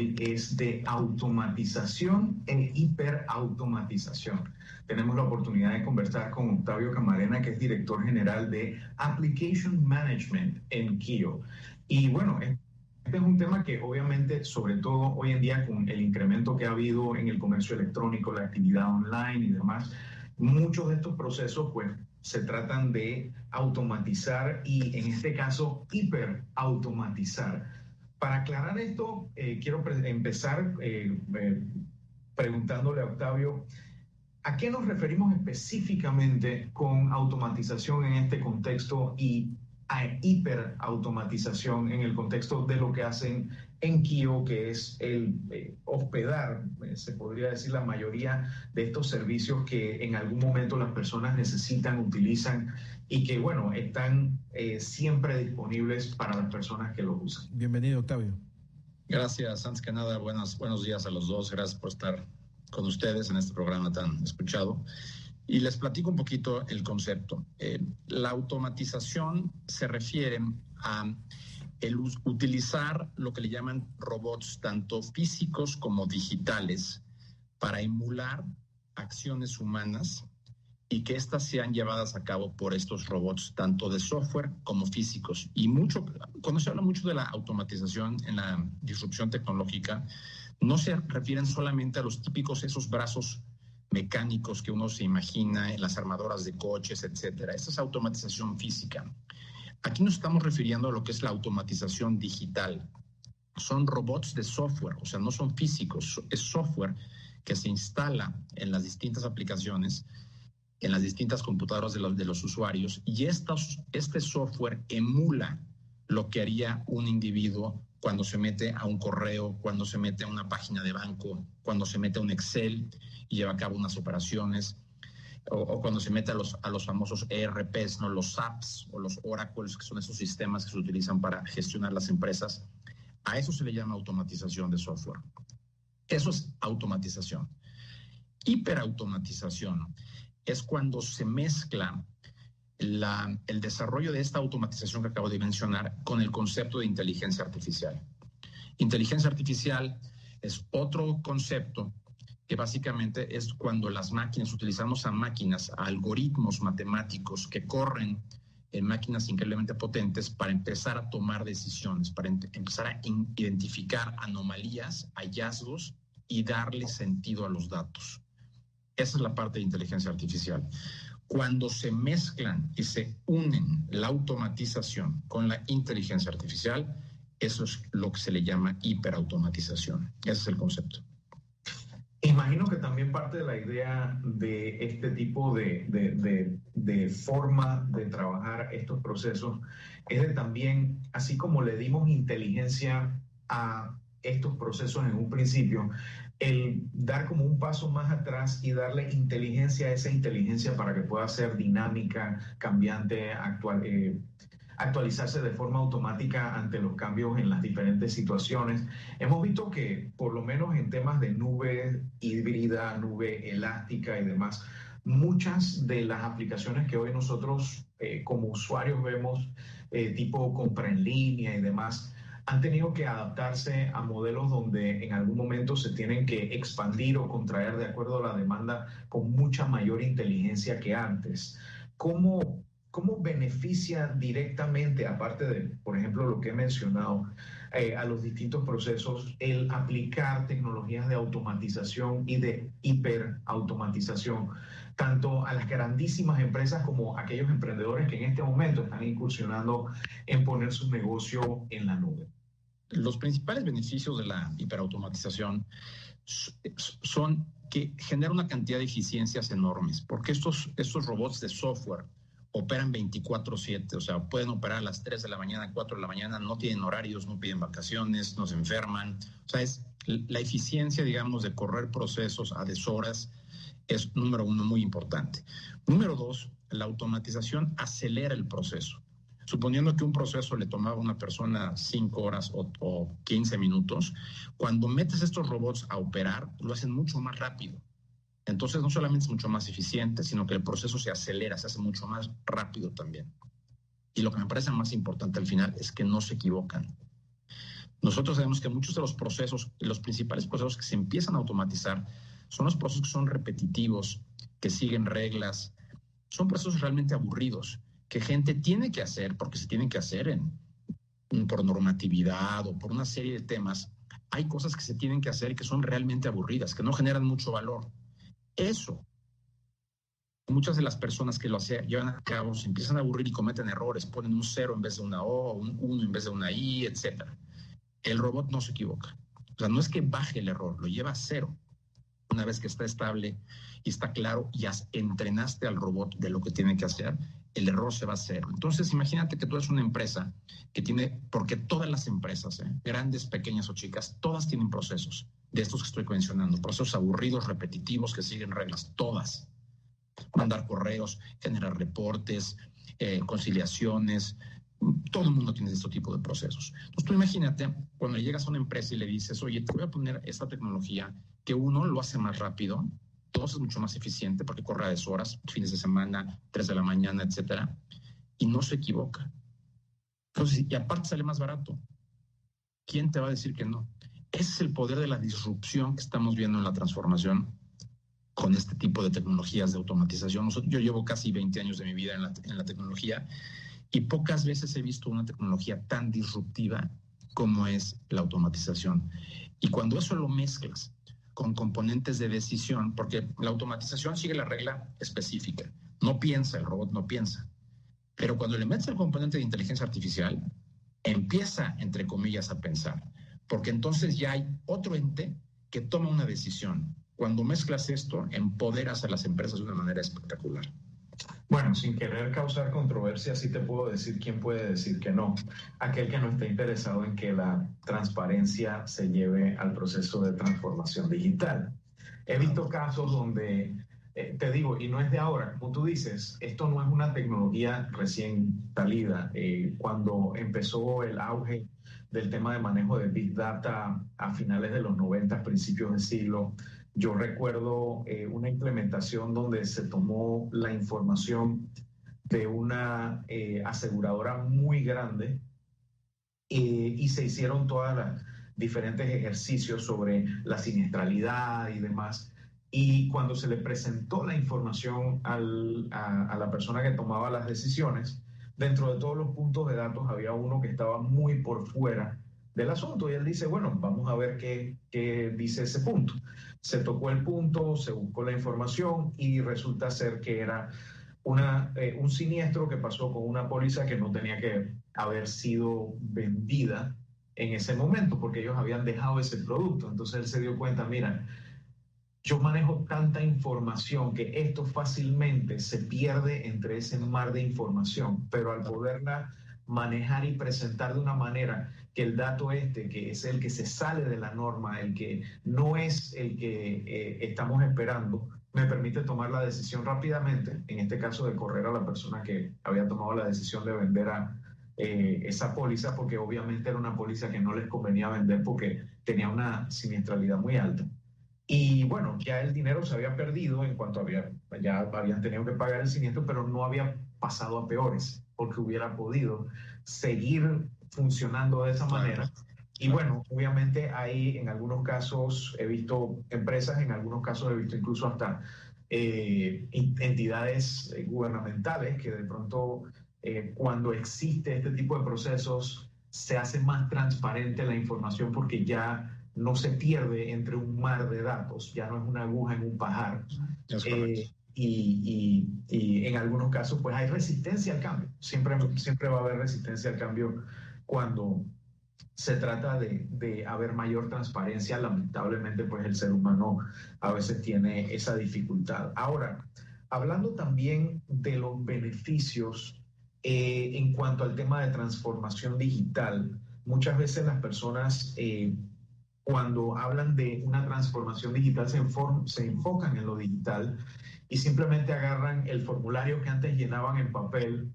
hoy es de automatización e hiperautomatización. Tenemos la oportunidad de conversar con Octavio Camarena, que es director general de Application Management en Kio. Y bueno, este es un tema que obviamente, sobre todo hoy en día con el incremento que ha habido en el comercio electrónico, la actividad online y demás, muchos de estos procesos pues se tratan de automatizar y en este caso hiperautomatizar. Para aclarar esto, quiero empezar preguntándole a Octavio, ¿a qué nos referimos específicamente con automatización en este contexto y a hiperautomatización en el contexto de lo que hacen en Kio, que es el hospedar, se podría decir, la mayoría de estos servicios que en algún momento las personas necesitan, utilizan y que, bueno, están siempre disponibles para las personas que los usan? Bienvenido, Octavio. Gracias. Antes que nada, buenos días a los dos. Gracias por estar con ustedes en este programa tan escuchado. Y les platico un poquito el concepto. La automatización se refiere a utilizar lo que le llaman robots, tanto físicos como digitales, para emular acciones humanas y que éstas sean llevadas a cabo por estos robots, tanto de software como físicos. Y cuando se habla mucho de la automatización en la disrupción tecnológica, no se refieren solamente a los típicos, esos brazos mecánicos que uno se imagina en las armadoras de coches, etcétera. Esta es automatización física. Aquí nos estamos refiriendo a lo que es la automatización digital. Son robots de software, o sea, no son físicos, es software que se instala en las distintas aplicaciones, en las distintas computadoras de los usuarios, y este software emula lo que haría un individuo cuando se mete a un correo, cuando se mete a una página de banco, cuando se mete a un Excel y lleva a cabo unas operaciones, o cuando se mete a los famosos ERPs, ¿no? Los SAPs o los Oracles, que son esos sistemas que se utilizan para gestionar las empresas. A eso se le llama automatización de software. Eso es automatización. Hiperautomatización es cuando se mezcla el desarrollo de esta automatización que acabo de mencionar con el concepto de inteligencia artificial. Inteligencia artificial es otro concepto que básicamente es cuando las máquinas, utilizamos a máquinas, a algoritmos matemáticos que corren en máquinas increíblemente potentes para empezar a tomar decisiones, para empezar a identificar anomalías, hallazgos y darle sentido a los datos. Esa es la parte de inteligencia artificial. Cuando se mezclan y se unen la automatización con la inteligencia artificial, eso es lo que se le llama hiperautomatización. Ese es el concepto. Imagino que también parte de la idea de este tipo de forma de trabajar estos procesos es de también, así como le dimos inteligencia a estos procesos en un principio, el dar como un paso más atrás y darle inteligencia a esa inteligencia para que pueda ser dinámica, cambiante, actualizarse de forma automática ante los cambios en las diferentes situaciones. Hemos visto que, por lo menos en temas de nube híbrida, nube elástica y demás, muchas de las aplicaciones que hoy nosotros como usuarios vemos, tipo compra en línea y demás, han tenido que adaptarse a modelos donde en algún momento se tienen que expandir o contraer de acuerdo a la demanda con mucha mayor inteligencia que antes. ¿Cómo beneficia directamente, aparte de, por ejemplo, lo que he mencionado, a los distintos procesos, el aplicar tecnologías de automatización y de hiperautomatización, tanto a las grandísimas empresas como a aquellos emprendedores que en este momento están incursionando en poner su negocio en la nube? Los principales beneficios de la hiperautomatización son que genera una cantidad de eficiencias enormes, porque estos robots de software operan 24/7, o sea, pueden operar a las 3 de la mañana, 4 de la mañana, no tienen horarios, no piden vacaciones, no se enferman. O sea, es la eficiencia, digamos, de correr procesos a deshoras es, número uno, muy importante. Número dos, la automatización acelera el proceso. Suponiendo que un proceso le tomaba a una persona 5 horas o 15 minutos, cuando metes estos robots a operar, lo hacen mucho más rápido. Entonces, no solamente es mucho más eficiente, sino que el proceso se acelera, se hace mucho más rápido también. Y lo que me parece más importante al final es que no se equivocan. Nosotros sabemos que muchos de los procesos, los principales procesos que se empiezan a automatizar, son los procesos que son repetitivos, que siguen reglas, son procesos realmente aburridos, que gente tiene que hacer porque se tienen que hacer por normatividad o por una serie de temas. Hay cosas que se tienen que hacer y que son realmente aburridas, que no generan mucho valor. Eso, muchas de las personas que lo llevan a cabo se empiezan a aburrir y cometen errores, ponen un 0 en vez de una O, un 1 en vez de una I, etc. El robot no se equivoca. O sea, no es que baje el error, lo lleva a 0. Una vez que está estable y está claro, y entrenaste al robot de lo que tiene que hacer, el error se va a 0. Entonces, imagínate que tú eres una empresa que tiene, porque todas las empresas, grandes, pequeñas o chicas, todas tienen procesos de estos que estoy mencionando, procesos aburridos, repetitivos, que siguen reglas, todas. Mandar correos, generar reportes, conciliaciones. Todo el mundo tiene este tipo de procesos. Entonces, tú imagínate cuando llegas a una empresa y le dices, oye, te voy a poner esta tecnología que uno lo hace más rápido, dos es mucho más eficiente porque corre a deshoras, fines de semana, 3 de la mañana, etcétera, y no se equivoca. Entonces, y aparte sale más barato. ¿Quién te va a decir que no? Ese es el poder de la disrupción que estamos viendo en la transformación con este tipo de tecnologías de automatización. Yo llevo casi 20 años de mi vida en la tecnología y pocas veces he visto una tecnología tan disruptiva como es la automatización. Y cuando eso lo mezclas con componentes de decisión, porque la automatización sigue la regla específica, no piensa, el robot no piensa. Pero cuando le metes el componente de inteligencia artificial, empieza, entre comillas, a pensar, porque entonces ya hay otro ente que toma una decisión. Cuando mezclas esto, empoderas a las empresas de una manera espectacular. Bueno, sin querer causar controversia, sí te puedo decir quién puede decir que no. Aquel que no esté interesado en que la transparencia se lleve al proceso de transformación digital. He visto casos donde, te digo, y no es de ahora, como tú dices, esto no es una tecnología recién salida. Cuando empezó el auge del tema de manejo de Big Data a finales de los 90, principios de siglo, yo recuerdo una implementación donde se tomó la información de una aseguradora muy grande y se hicieron todas las diferentes ejercicios sobre la siniestralidad y demás. Y cuando se le presentó la información a la persona que tomaba las decisiones, dentro de todos los puntos de datos había uno que estaba muy por fuera del asunto y él dice, bueno, vamos a ver qué dice ese punto. Se tocó el punto, se buscó la información y resulta ser que era un siniestro que pasó con una póliza que no tenía que haber sido vendida en ese momento porque ellos habían dejado ese producto. Entonces él se dio cuenta, mira, yo manejo tanta información que esto fácilmente se pierde entre ese mar de información, pero al poderla manejar y presentar de una manera que el dato que es el que se sale de la norma, el que no es el que estamos esperando, me permite tomar la decisión rápidamente, en este caso de correr a la persona que había tomado la decisión de vender esa póliza, porque obviamente era una póliza que no les convenía vender porque tenía una siniestralidad muy alta. Y bueno, ya el dinero se había perdido en cuanto ya habían tenido que pagar el siniestro, pero no había pasado a peores, porque hubiera podido seguir funcionando de esa manera. Y bueno, obviamente ahí en algunos casos he visto empresas, en algunos casos he visto incluso hasta entidades gubernamentales que de pronto cuando existe este tipo de procesos se hace más transparente la información porque ya no se pierde entre un mar de datos, ya no es una aguja en un pajar. Y en algunos casos pues hay resistencia al cambio, siempre va a haber resistencia al cambio cuando se trata de haber mayor transparencia. Lamentablemente pues el ser humano a veces tiene esa dificultad. Ahora, hablando también de los beneficios en cuanto al tema de transformación digital, muchas veces las personas cuando hablan de una transformación digital se enfocan en lo digital y simplemente agarran el formulario que antes llenaban en papel,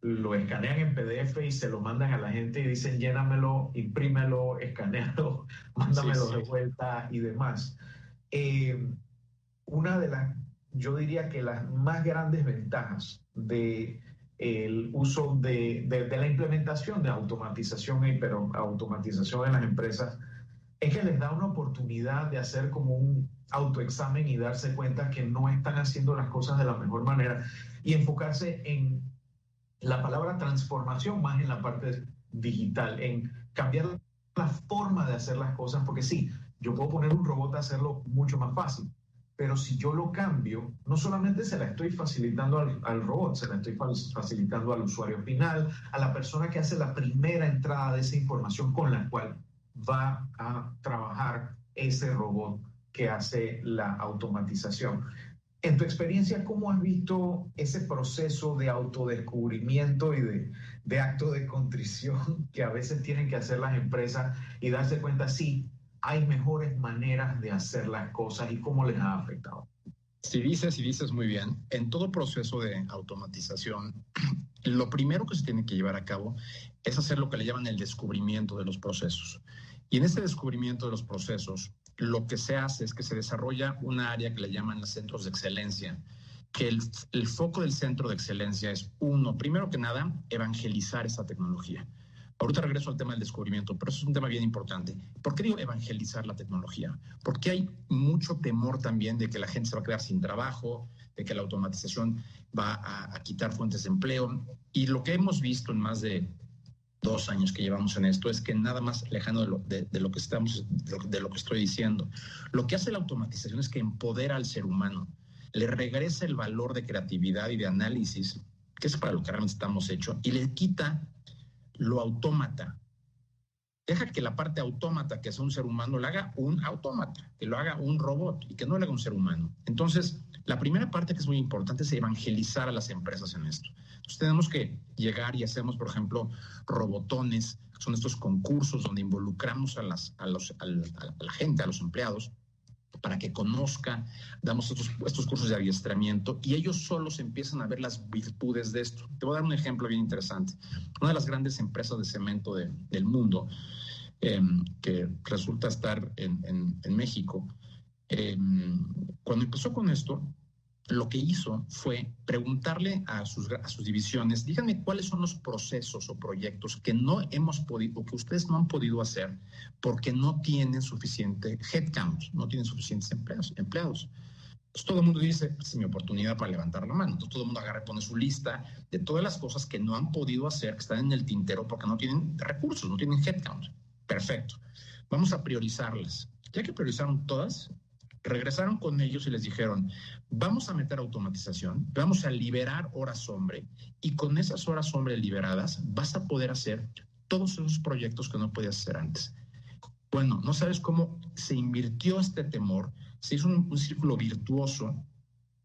lo escanean en PDF y se lo mandan a la gente y dicen llénamelo, imprímelo, escanealo, mándamelo de vuelta y demás. Una de las, yo diría que las más grandes ventajas de el uso de la implementación de automatización, pero automatización en las empresas, es que les da una oportunidad de hacer como un autoexamen y darse cuenta que no están haciendo las cosas de la mejor manera y enfocarse en la palabra transformación más en la parte digital, en cambiar la forma de hacer las cosas, porque sí, yo puedo poner un robot a hacerlo mucho más fácil, pero si yo lo cambio, no solamente se la estoy facilitando al robot, se la estoy facilitando al usuario final, a la persona que hace la primera entrada de esa información con la cual va a trabajar ese robot que hace la automatización. En tu experiencia, ¿cómo has visto ese proceso de autodescubrimiento y de acto de contrición que a veces tienen que hacer las empresas y darse cuenta, sí, hay mejores maneras de hacer las cosas y cómo les ha afectado? Si dices muy bien, en todo proceso de automatización, lo primero que se tiene que llevar a cabo es hacer lo que le llaman el descubrimiento de los procesos. Y en este descubrimiento de los procesos, lo que se hace es que se desarrolla una área que le llaman los centros de excelencia, que el foco del centro de excelencia es, primero que nada, evangelizar esa tecnología. Ahorita regreso al tema del descubrimiento, pero eso es un tema bien importante. ¿Por qué digo evangelizar la tecnología? Porque hay mucho temor también de que la gente se va a quedar sin trabajo, de que la automatización va a quitar fuentes de empleo. Y lo que hemos visto en más de 2 años que llevamos en esto es que nada más lejano de lo que estoy diciendo. Lo que hace la automatización es que empodera al ser humano, le regresa el valor de creatividad y de análisis, que es para lo que realmente estamos hechos, y le quita lo autómata. Deja que la parte autómata que es un ser humano lo haga un autómata, que lo haga un robot y que no lo haga un ser humano. Entonces, la primera parte que es muy importante es evangelizar a las empresas en esto. Entonces, tenemos que llegar y hacemos, por ejemplo, robotones, son estos concursos donde involucramos a la gente, a los empleados, para que conozca, damos estos cursos de adiestramiento y ellos solos empiezan a ver las virtudes de esto. Te voy a dar un ejemplo bien interesante. Una de las grandes empresas de cemento del mundo, que resulta estar en México, cuando empezó con esto, lo que hizo fue preguntarle a sus divisiones, díganme cuáles son los procesos o proyectos que no hemos podido, que ustedes no han podido hacer porque no tienen suficiente headcount, no tienen suficientes empleados. Entonces todo el mundo dice, esta es mi oportunidad para levantar la mano. Entonces todo el mundo agarra y pone su lista de todas las cosas que no han podido hacer, que están en el tintero porque no tienen recursos, no tienen headcount. Perfecto. Vamos a priorizarlas. Ya que priorizaron todas, regresaron con ellos y les dijeron, vamos a meter automatización, vamos a liberar horas hombre y con esas horas hombre liberadas vas a poder hacer todos esos proyectos que no podías hacer antes. Bueno, no sabes cómo se invirtió este temor, se hizo un círculo virtuoso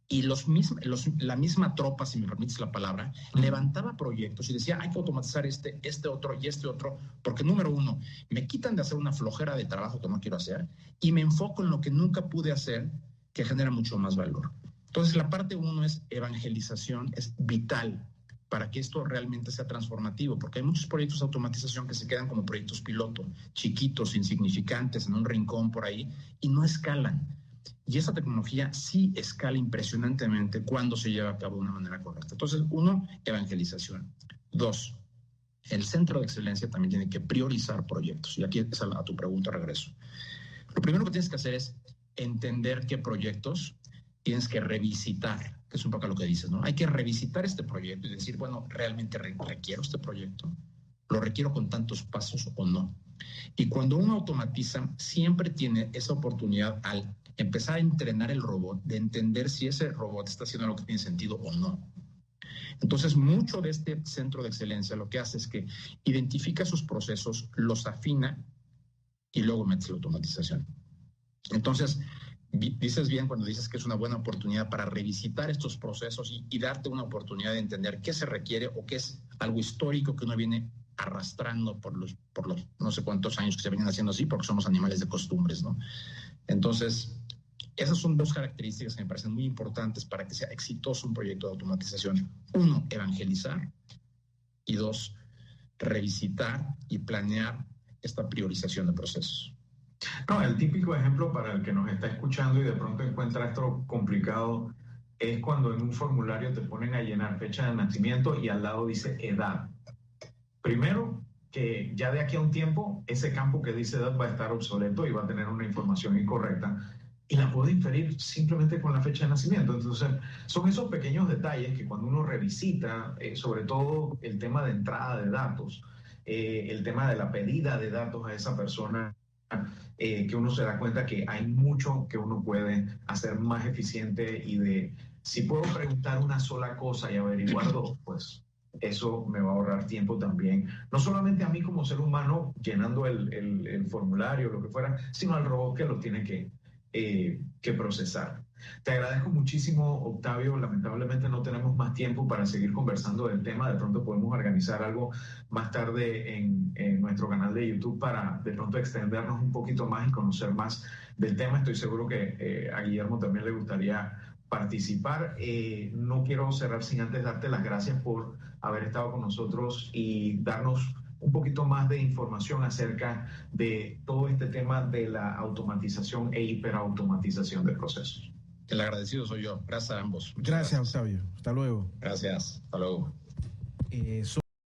y la misma tropa, si me permites la palabra, levantaba proyectos y decía, hay que automatizar este otro y este otro, porque número uno, me quitan de hacer una flojera de trabajo que no quiero hacer y me enfoco en lo que nunca pude hacer, que genera mucho más valor. Entonces, la parte uno es evangelización, es vital para que esto realmente sea transformativo, porque hay muchos proyectos de automatización que se quedan como proyectos piloto, chiquitos, insignificantes, en un rincón por ahí, y no escalan. Y esa tecnología sí escala impresionantemente cuando se lleva a cabo de una manera correcta. Entonces, 1, evangelización. 2, el centro de excelencia también tiene que priorizar proyectos. Y aquí es a tu pregunta regreso. Lo primero que tienes que hacer es entender qué proyectos tienes que revisitar, que es un poco lo que dices, ¿no? Hay que revisitar este proyecto y decir, bueno, ¿realmente requiero este proyecto? ¿Lo requiero con tantos pasos o no? Y cuando uno automatiza, siempre tiene esa oportunidad al empezar a entrenar el robot, de entender si ese robot está haciendo lo que tiene sentido o no. Entonces, mucho de este centro de excelencia lo que hace es que identifica sus procesos, los afina y luego mete la automatización. Entonces, dices bien cuando dices que es una buena oportunidad para revisitar estos procesos y darte una oportunidad de entender qué se requiere o qué es algo histórico que uno viene arrastrando por los no sé cuántos años que se vienen haciendo así, porque somos animales de costumbres, ¿no? Entonces, esas son 2 características que me parecen muy importantes para que sea exitoso un proyecto de automatización. 1, evangelizar, y 2, revisitar y planear esta priorización de procesos. No, el típico ejemplo para el que nos está escuchando y de pronto encuentra esto complicado es cuando en un formulario te ponen a llenar fecha de nacimiento y al lado dice edad. Primero, que ya de aquí a un tiempo ese campo que dice edad va a estar obsoleto y va a tener una información incorrecta y la puedo inferir simplemente con la fecha de nacimiento. Entonces, son esos pequeños detalles que cuando uno revisita, sobre todo el tema de entrada de datos, el tema de la pedida de datos a esa persona, que uno se da cuenta que hay mucho que uno puede hacer más eficiente y de, si puedo preguntar una sola cosa y averiguar dos, pues eso me va a ahorrar tiempo también, no solamente a mí como ser humano llenando el formulario, lo que fuera, sino al robot que lo tiene que procesar. Te agradezco muchísimo, Octavio. Lamentablemente no tenemos más tiempo para seguir conversando del tema. De pronto podemos organizar algo más tarde en nuestro canal de YouTube para de pronto extendernos un poquito más y conocer más del tema. Estoy seguro que a Guillermo también le gustaría participar. No quiero cerrar sin antes darte las gracias por haber estado con nosotros y darnos un poquito más de información acerca de todo este tema de la automatización e hiperautomatización de procesos. El agradecido soy yo. Gracias a ambos. Gracias, Octavio. Hasta luego. Gracias. Hasta luego.